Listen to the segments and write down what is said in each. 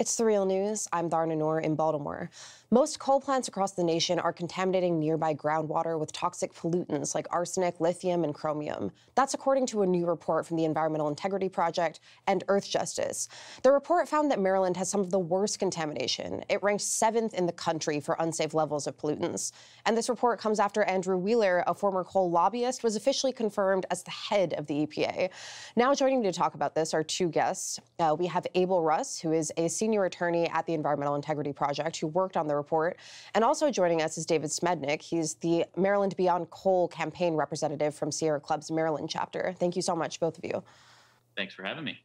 It's The Real News. I'm Dharna Noor in Baltimore. Most coal plants across the nation are contaminating nearby groundwater with toxic pollutants like arsenic, lithium, and chromium. That's according to a new report from the Environmental Integrity Project and Earth Justice. The report found that Maryland has some of the worst contamination. It ranks 7th in the country for unsafe levels of pollutants. And this report comes after Andrew Wheeler, a former coal lobbyist, was officially confirmed as the head of the EPA. Now joining me to talk about this are two guests. We have Abel Russ, who is a senior attorney at the Environmental Integrity Project who worked on the report. And also joining us is David Smednick. He's the Maryland Beyond Coal campaign representative from Sierra Club's Maryland chapter. Thank you so much, both of you. Thanks for having me.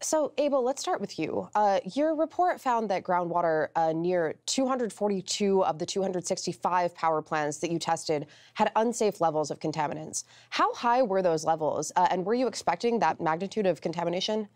So, Abel, let's start with you. Your report found that groundwater near 242 of the 265 power plants that you tested had unsafe levels of contaminants. How high were those levels? And were you expecting that magnitude of contamination?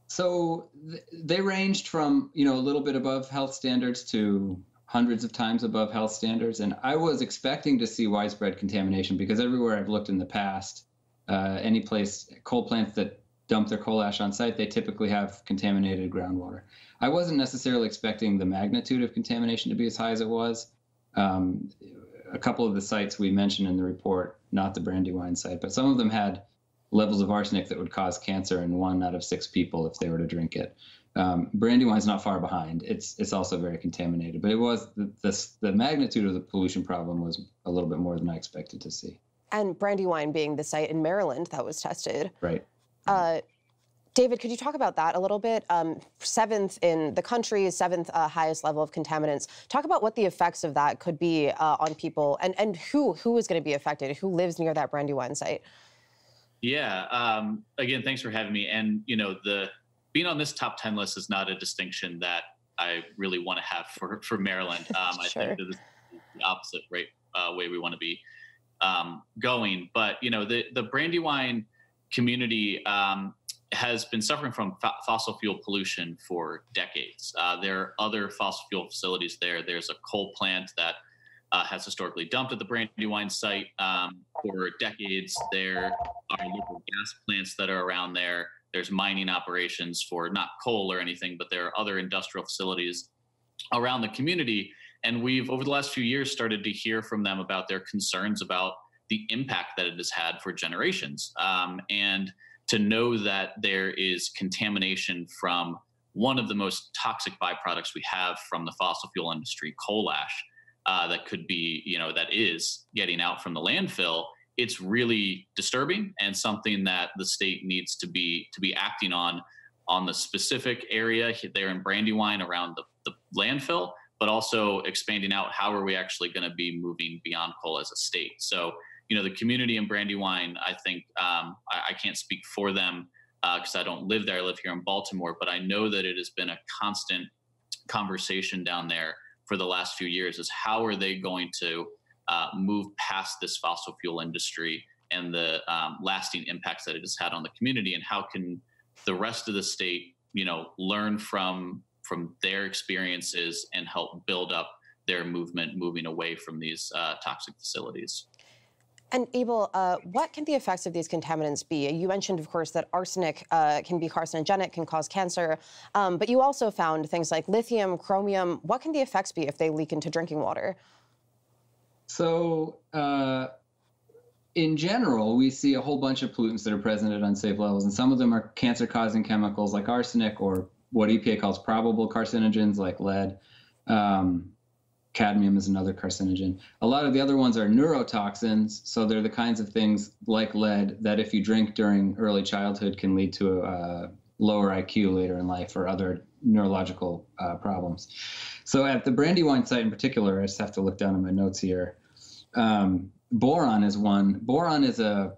So they ranged from, a little bit above health standards to hundreds of times above health standards. And I was expecting to see widespread contamination because everywhere I've looked in the past, any place, coal plants that dump their coal ash on site, they typically have contaminated groundwater. I wasn't necessarily expecting the magnitude of contamination to be as high as it was. A couple of the sites we mentioned in the report, not the Brandywine site, but some of them had levels of arsenic that would cause cancer in 1 out of 6 people if they were to drink it. Brandywine's not far behind. It's also very contaminated, but it was the magnitude of the pollution problem was a little bit more than I expected to see. And Brandywine being the site in Maryland that was tested. Right. David, could you talk about that a little bit? 7th in the country, 7th highest level of contaminants. Talk about what the effects of that could be on people and who is going to be affected, who lives near that Brandywine site. Yeah. Again, thanks for having me. And, the being on this top 10 list is not a distinction that I really want to have for Maryland. Sure. I think that this is the opposite way we want to be going. But, the Brandywine community has been suffering from fossil fuel pollution for decades. There are other fossil fuel facilities there. There's a coal plant that has historically dumped at the Brandywine site for decades. There are local gas plants that are around there. There's mining operations for not coal or anything, but there are other industrial facilities around the community. And we've, over the last few years, started to hear from them about their concerns about the impact that it has had for generations. And to know that there is contamination from one of the most toxic byproducts we have from the fossil fuel industry, coal ash, that could be, that is getting out from the landfill, it's really disturbing and something that the state needs to be acting on the specific area there in Brandywine around the landfill, but also expanding out how are we actually going to be moving beyond coal as a state. So, the community in Brandywine, I think I can't speak for them because I don't live there. I live here in Baltimore, but I know that it has been a constant conversation down there for the last few years is how are they going to move past this fossil fuel industry and the lasting impacts that it has had on the community, and how can the rest of the state, learn from their experiences and help build up their movement moving away from these toxic facilities. And Abel, what can the effects of these contaminants be? You mentioned, of course, that arsenic can be carcinogenic, can cause cancer, but you also found things like lithium, chromium. What can the effects be if they leak into drinking water? So in general, we see a whole bunch of pollutants that are present at unsafe levels, and some of them are cancer-causing chemicals like arsenic or what EPA calls probable carcinogens like lead. Cadmium is another carcinogen. A lot of the other ones are neurotoxins, so they're the kinds of things like lead that if you drink during early childhood can lead to a lower IQ later in life or other neurological problems. So at the Brandywine site in particular, I just have to look down at my notes here. Boron is one. Boron is a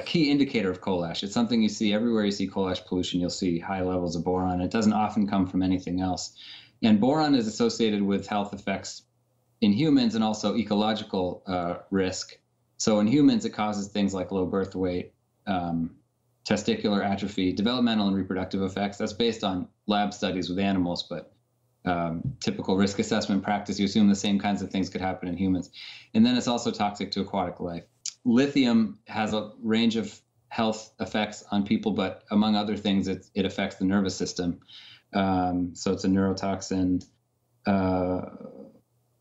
key indicator of coal ash. It's something you see everywhere you see coal ash pollution, you'll see high levels of boron. It doesn't often come from anything else. And boron is associated with health effects in humans and also ecological risk. So in humans, it causes things like low birth weight, testicular atrophy, developmental and reproductive effects. That's based on lab studies with animals, but typical risk assessment practice, you assume the same kinds of things could happen in humans. And then it's also toxic to aquatic life. Lithium has a range of health effects on people, but among other things, it affects the nervous system. So it's a neurotoxin.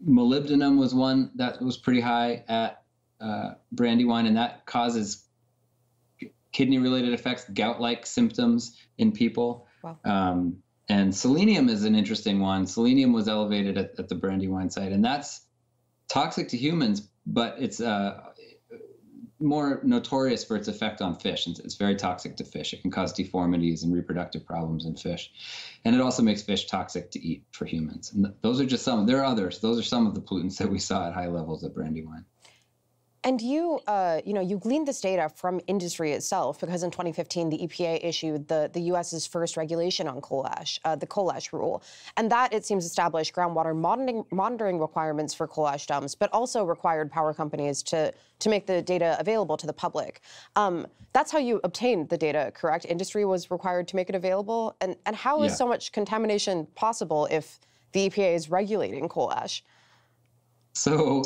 Molybdenum was one that was pretty high at Brandywine, and that causes kidney-related effects, gout-like symptoms in people. Wow. And selenium is an interesting one. Selenium was elevated at the Brandywine site, and that's toxic to humans, but it's more notorious for its effect on fish. It's very toxic to fish. It can cause deformities and reproductive problems in fish. And it also makes fish toxic to eat for humans. And those are just some. There are others. Those are some of the pollutants that we saw at high levels at Brandywine. And you gleaned this data from industry itself, because in 2015, the EPA issued the U.S.'s first regulation on coal ash, the coal ash rule. And that, it seems, established groundwater monitoring requirements for coal ash dumps, but also required power companies to make the data available to the public. That's how you obtained the data, correct? Industry was required to make it available? And how is so much contamination possible if the EPA is regulating coal ash? So,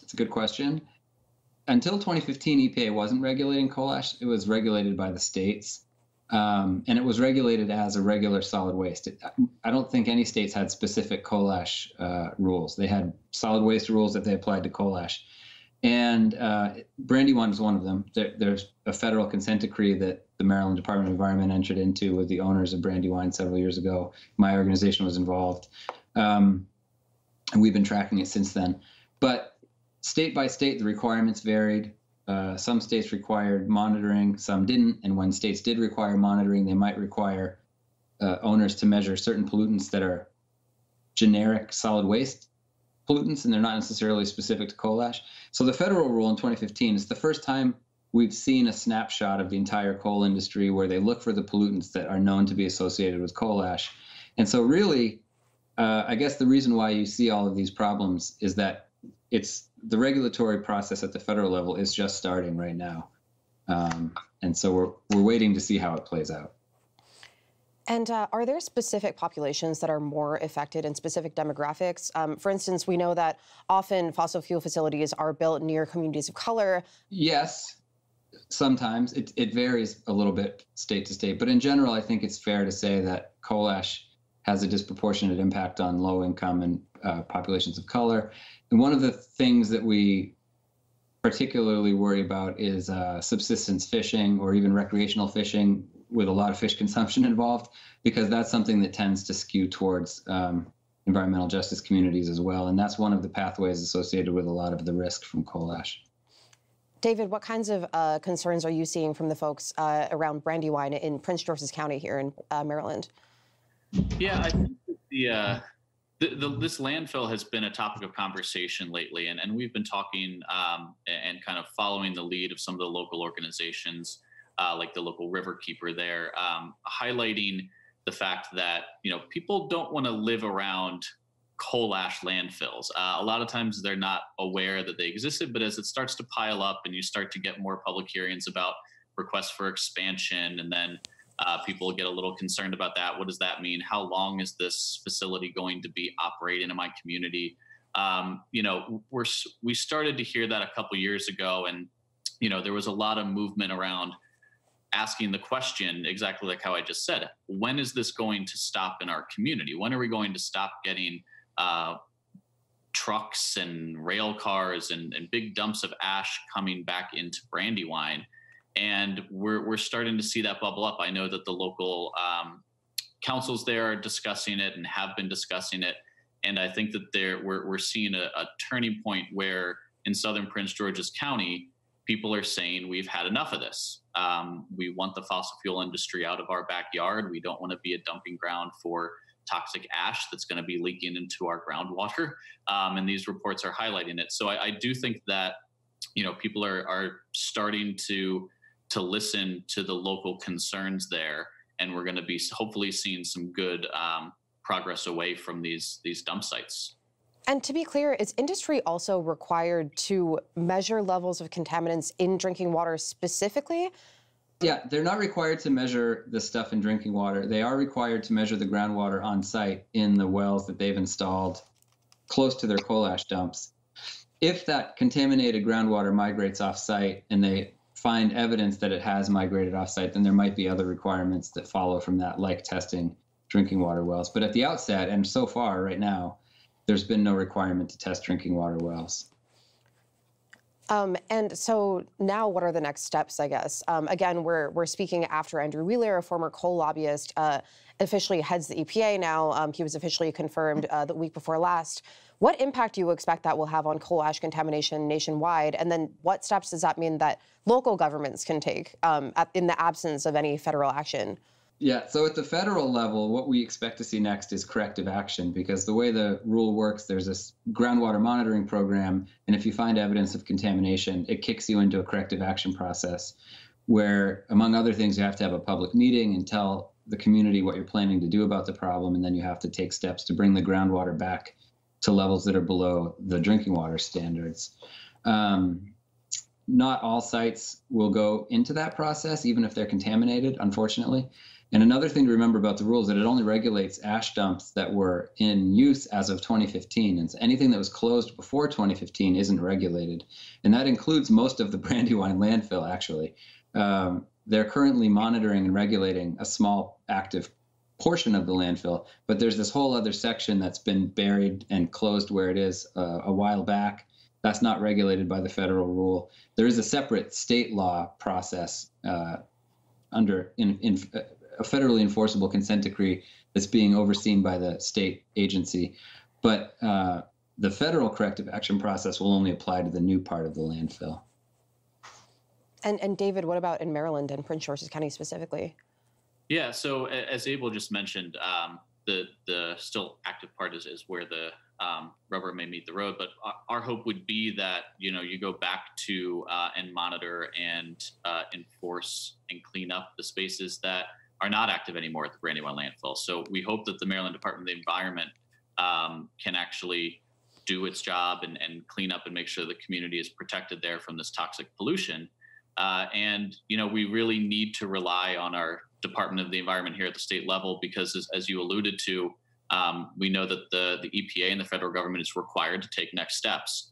it's a good question. Until 2015, EPA wasn't regulating coal ash. It was regulated by the states, and it was regulated as a regular solid waste. I don't think any states had specific coal ash rules. They had solid waste rules that they applied to coal ash. And Brandywine was one of them. There's a federal consent decree that the Maryland Department of Environment entered into with the owners of Brandywine several years ago. My organization was involved, and we've been tracking it since then. But state by state, the requirements varied. Some states required monitoring, some didn't. And when states did require monitoring, they might require owners to measure certain pollutants that are generic solid waste pollutants, and they're not necessarily specific to coal ash. So the federal rule in 2015 is the first time we've seen a snapshot of the entire coal industry where they look for the pollutants that are known to be associated with coal ash. And so really, I guess the reason why you see all of these problems is that it's the regulatory process at the federal level is just starting right now. And so we're waiting to see how it plays out. And are there specific populations that are more affected in specific demographics? For instance, we know that often fossil fuel facilities are built near communities of color. Yes, sometimes. It varies a little bit state to state. But in general, I think it's fair to say that coal ash has a disproportionate impact on low-income and populations of color. And one of the things that we particularly worry about is subsistence fishing or even recreational fishing with a lot of fish consumption involved, because that's something that tends to skew towards environmental justice communities as well. And that's one of the pathways associated with a lot of the risk from coal ash. David, what kinds of concerns are you seeing from the folks around Brandywine in Prince George's County here in Maryland? Yeah, I think this landfill has been a topic of conversation lately, and we've been talking and kind of following the lead of some of the local organizations, like the local Riverkeeper there, highlighting the fact that people don't want to live around coal ash landfills. A lot of times they're not aware that they existed, but as it starts to pile up and you start to get more public hearings about requests for expansion, and then people get a little concerned about that. What does that mean? How long is this facility going to be operating in my community? We started to hear that a couple years ago, and there was a lot of movement around asking the question exactly like how I just said. When is this going to stop in our community? When are we going to stop getting trucks and rail cars and big dumps of ash coming back into Brandywine? And we're starting to see that bubble up. I know that the local councils there are discussing it and have been discussing it. And I think that we're seeing a turning point where in southern Prince George's County, people are saying we've had enough of this. We want the fossil fuel industry out of our backyard. We don't want to be a dumping ground for toxic ash that's going to be leaking into our groundwater. And these reports are highlighting it. So I do think that people are starting to listen to the local concerns there, and we're going to be hopefully seeing some good progress away from these dump sites. And to be clear, is industry also required to measure levels of contaminants in drinking water specifically? Yeah, they're not required to measure the stuff in drinking water. They are required to measure the groundwater on site in the wells that they've installed close to their coal ash dumps. If that contaminated groundwater migrates off site and they find evidence that it has migrated off-site, then there might be other requirements that follow from that, like testing drinking water wells. But at the outset, and so far right now, there's been no requirement to test drinking water wells. And so now what are the next steps, I guess? Again, we're speaking after Andrew Wheeler, a former coal lobbyist, officially heads the EPA now. He was officially confirmed the week before last. What impact do you expect that will have on coal ash contamination nationwide? And then what steps does that mean that local governments can take in the absence of any federal action? Yeah, so at the federal level, what we expect to see next is corrective action, because the way the rule works, there's this groundwater monitoring program, and if you find evidence of contamination, it kicks you into a corrective action process where, among other things, you have to have a public meeting and tell the community what you're planning to do about the problem, and then you have to take steps to bring the groundwater back to levels that are below the drinking water standards. Not all sites will go into that process, even if they're contaminated, unfortunately. And another thing to remember about the rule is that it only regulates ash dumps that were in use as of 2015. And so anything that was closed before 2015 isn't regulated. And that includes most of the Brandywine landfill, actually. They're currently monitoring and regulating a small active portion of the landfill, but there's this whole other section that's been buried and closed where it is a while back. That's not regulated by the federal rule. There is a separate state law process under a federally enforceable consent decree that's being overseen by the state agency. But the federal corrective action process will only apply to the new part of the landfill. And David, what about in Maryland and Prince George's County specifically? Yeah, so as Abel just mentioned, the still active part is where the rubber may meet the road. But our hope would be that, you go back to and monitor and enforce and clean up the spaces that are not active anymore at the Brandywine landfill. So we hope that the Maryland Department of the Environment can actually do its job and clean up and make sure the community is protected there from this toxic pollution. And we really need to rely on our Department of the Environment here at the state level, because as you alluded to, we know that the EPA and the federal government is required to take next steps.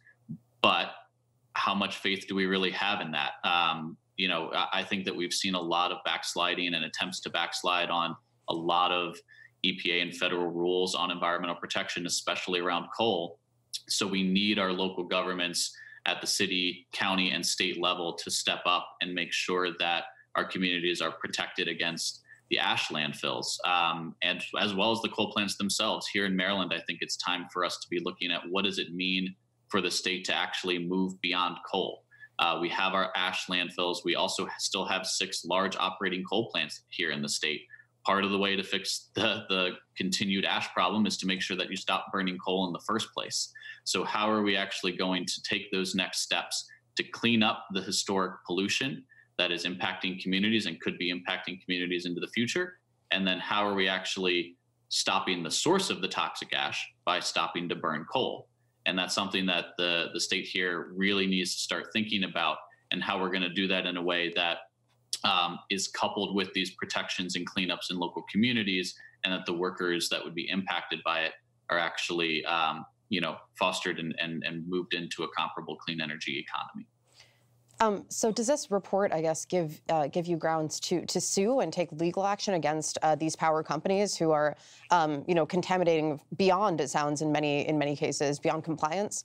But how much faith do we really have in that? I think that we've seen a lot of backsliding and attempts to backslide on a lot of EPA and federal rules on environmental protection, especially around coal. So we need our local governments at the city, county, and state level to step up and make sure that our communities are protected against the ash landfills, and as well as the coal plants themselves. Here in Maryland, I think it's time for us to be looking at what does it mean for the state to actually move beyond coal. We have our ash landfills. We also still have 6 large operating coal plants here in the state. Part of the way to fix the continued ash problem is to make sure that you stop burning coal in the first place. So how are we actually going to take those next steps to clean up the historic pollution that is impacting communities and could be impacting communities into the future? And then how are we actually stopping the source of the toxic ash by stopping to burn coal? And that's something that the state here really needs to start thinking about, and how we're going to do that in a way that is coupled with these protections and cleanups in local communities, and that the workers that would be impacted by it are actually fostered and moved into a comparable clean energy economy. So does this report, I guess, give you grounds to sue and take legal action against these power companies who are, contaminating beyond, it sounds in many cases, beyond compliance?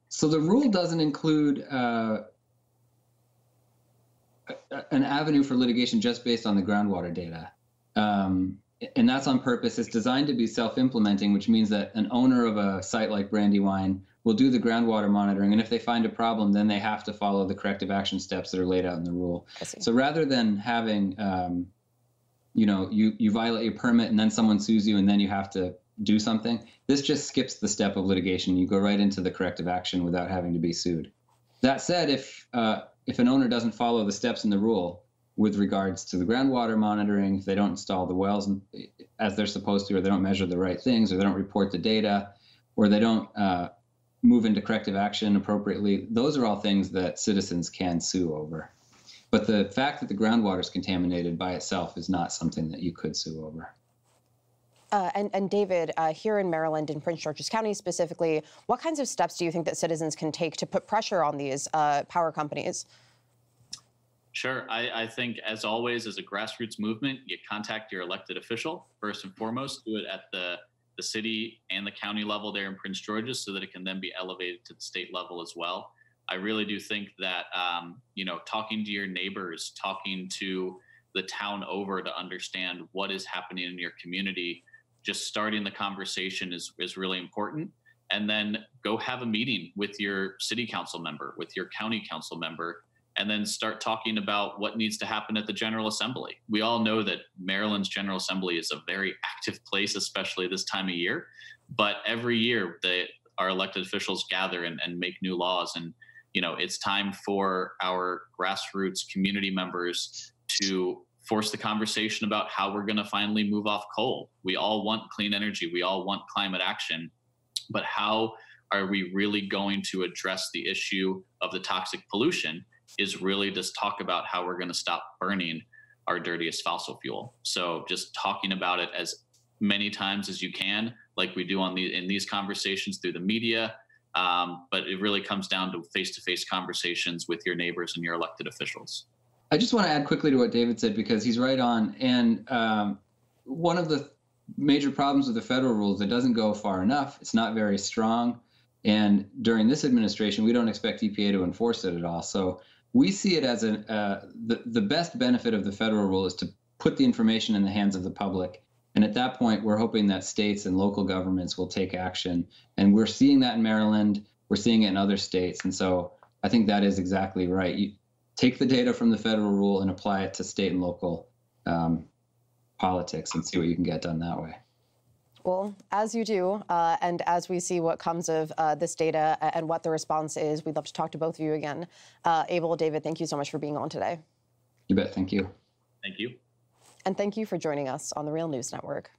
So the rule doesn't include an avenue for litigation just based on the groundwater data. And that's on purpose. It's designed to be self-implementing, which means that an owner of a site like Brandywine will do the groundwater monitoring, and if they find a problem, then they have to follow the corrective action steps that are laid out in the rule. So rather than having, you violate your permit and then someone sues you and then you have to do something, this just skips the step of litigation. You go right into the corrective action without having to be sued. That said, if an owner doesn't follow the steps in the rule with regards to the groundwater monitoring, if they don't install the wells as they're supposed to, or they don't measure the right things, or they don't report the data, or they don't move into corrective action appropriately, those are all things that citizens can sue over. But the fact that the groundwater is contaminated by itself is not something that you could sue over. And David, here in Maryland, in Prince George's County specifically, what kinds of steps do you think that citizens can take to put pressure on these power companies? Sure. I think, as always, as a grassroots movement, you contact your elected official first and foremost. Do it at the city and the county level there in Prince George's, so that it can then be elevated to the state level as well. I really do think that talking to your neighbors, talking to the town over to understand what is happening in your community, just starting the conversation is really important. And then go have a meeting with your city council member, with your county council member, and then start talking about what needs to happen at the General Assembly. We all know that Maryland's General Assembly is a very active place, especially this time of year. But every year, our elected officials gather and make new laws. And, it's time for our grassroots community members to force the conversation about how we're going to finally move off coal. We all want clean energy. We all want climate action. But how are we really going to address the issue of the toxic pollution is really just talk about how we're going to stop burning our dirtiest fossil fuel. So just talking about it as many times as you can, like we do in these conversations through the media. But it really comes down to face-to-face conversations with your neighbors and your elected officials. I just want to add quickly to what David said, because he's right on. And one of the major problems with the federal rules, it doesn't go far enough. It's not very strong. And during this administration, we don't expect EPA to enforce it at all. So we see it as the best benefit of the federal rule is to put the information in the hands of the public. And at that point, we're hoping that states and local governments will take action. And we're seeing that in Maryland. We're seeing it in other states. And so I think that is exactly right. You take the data from the federal rule and apply it to state and local politics and see what you can get done that way. Well, as you do, and as we see what comes of this data and what the response is, we'd love to talk to both of you again. Abel, David, thank you so much for being on today. You bet. Thank you. Thank you. And thank you for joining us on the Real News Network.